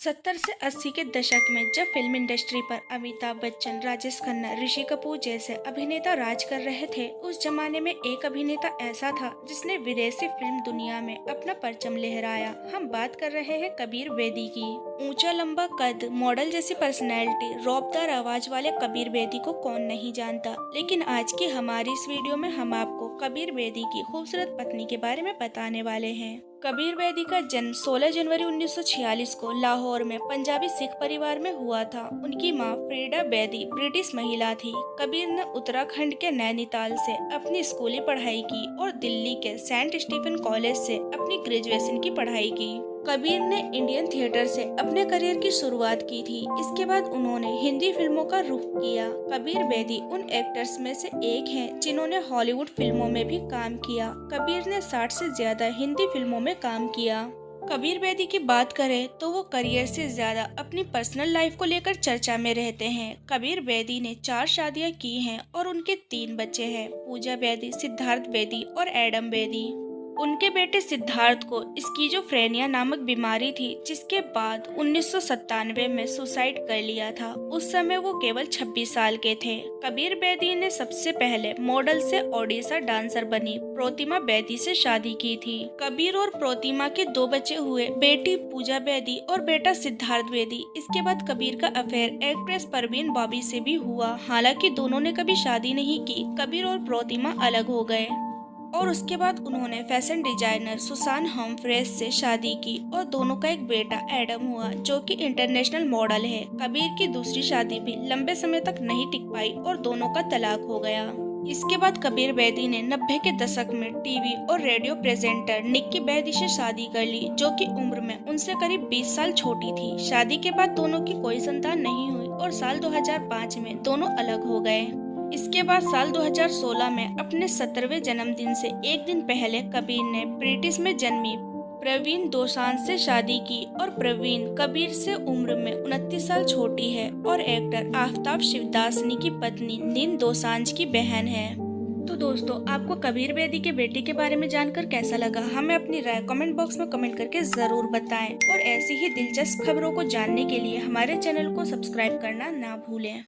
70 से 80 के दशक में जब फिल्म इंडस्ट्री पर अमिताभ बच्चन, राजेश खन्ना, ऋषि कपूर जैसे अभिनेता राज कर रहे थे, उस जमाने में एक अभिनेता ऐसा था जिसने विदेशी फिल्म दुनिया में अपना परचम लहराया। हम बात कर रहे हैं कबीर बेदी की। ऊंचा लंबा कद, मॉडल जैसी पर्सनैलिटी, रौबदार आवाज वाले कबीर बेदी को कौन नहीं जानता। लेकिन आज की हमारी इस वीडियो में हम आपको कबीर बेदी की खूबसूरत पत्नी के बारे में बताने वाले हैं। कबीर बेदी का जन्म 16 जनवरी 1946 को लाहौर में पंजाबी सिख परिवार में हुआ था। उनकी मां फ्रीडा बेदी ब्रिटिश महिला थी। कबीर ने उत्तराखंड के नैनीताल से अपनी स्कूली पढ़ाई की और दिल्ली के सेंट स्टीफन कॉलेज से अपनी ग्रेजुएशन की पढ़ाई की। कबीर ने इंडियन थिएटर से अपने करियर की शुरुआत की थी। इसके बाद उन्होंने हिंदी फिल्मों का रुख किया। कबीर बेदी उन एक्टर्स में से एक हैं जिन्होंने हॉलीवुड फिल्मों में भी काम किया। कबीर ने 60 से ज्यादा हिंदी फिल्मों में काम किया। कबीर बेदी की बात करें तो वो करियर से ज्यादा अपनी पर्सनल लाइफ को लेकर चर्चा में रहते हैं। कबीर बेदी ने 4 शादियां की हैं और उनके 3 बच्चे हैं, पूजा बेदी, सिद्धार्थ बेदी और एडम बेदी। उनके बेटे सिद्धार्थ को स्किज़ोफ्रेनिया नामक बीमारी थी, जिसके बाद 1997 में सुसाइड कर लिया था। उस समय वो केवल 26 साल के थे। कबीर बेदी ने सबसे पहले मॉडल से ओडिशा डांसर बनी प्रोतिमा बेदी से शादी की थी। कबीर और प्रोतिमा के 2 बच्चे हुए, बेटी पूजा बेदी और बेटा सिद्धार्थ बेदी। इसके बाद कबीर का अफेयर एक्ट्रेस परवीन बॉबी से भी हुआ। हालांकि दोनों ने कभी शादी नहीं की। कबीर और प्रोतिमा अलग हो गए और उसके बाद उन्होंने फैशन डिजाइनर सुसान हम्फ्रेस से शादी की और दोनों का एक बेटा एडम हुआ, जो कि इंटरनेशनल मॉडल है। कबीर की दूसरी शादी भी लंबे समय तक नहीं टिक पाई और दोनों का तलाक हो गया। इसके बाद कबीर बेदी ने 90 के दशक में टीवी और रेडियो प्रेजेंटर निक्की बेदी से शादी कर ली, जो कि उम्र में उनसे करीब 20 साल छोटी थी। शादी के बाद दोनों की कोई संतान नहीं हुई और साल 2005 में दोनों अलग हो गए। इसके बाद साल 2016 में अपने 17वें जन्मदिन से एक दिन पहले कबीर ने ब्रिटिश में जन्मी प्रवीण दोसांझ से शादी की और प्रवीण कबीर से उम्र में 29 साल छोटी है और एक्टर आफताब शिवदासनी की पत्नी नीम दोसांझ की बहन है। तो दोस्तों, आपको कबीर बेदी के बेटे के बारे में जानकर कैसा लगा? हमें अपनी राय कमेंट बॉक्स में कमेंट करके जरूर बताएं और ऐसी ही दिलचस्प खबरों को जानने के लिए हमारे चैनल को सब्सक्राइब करना ना भूलें।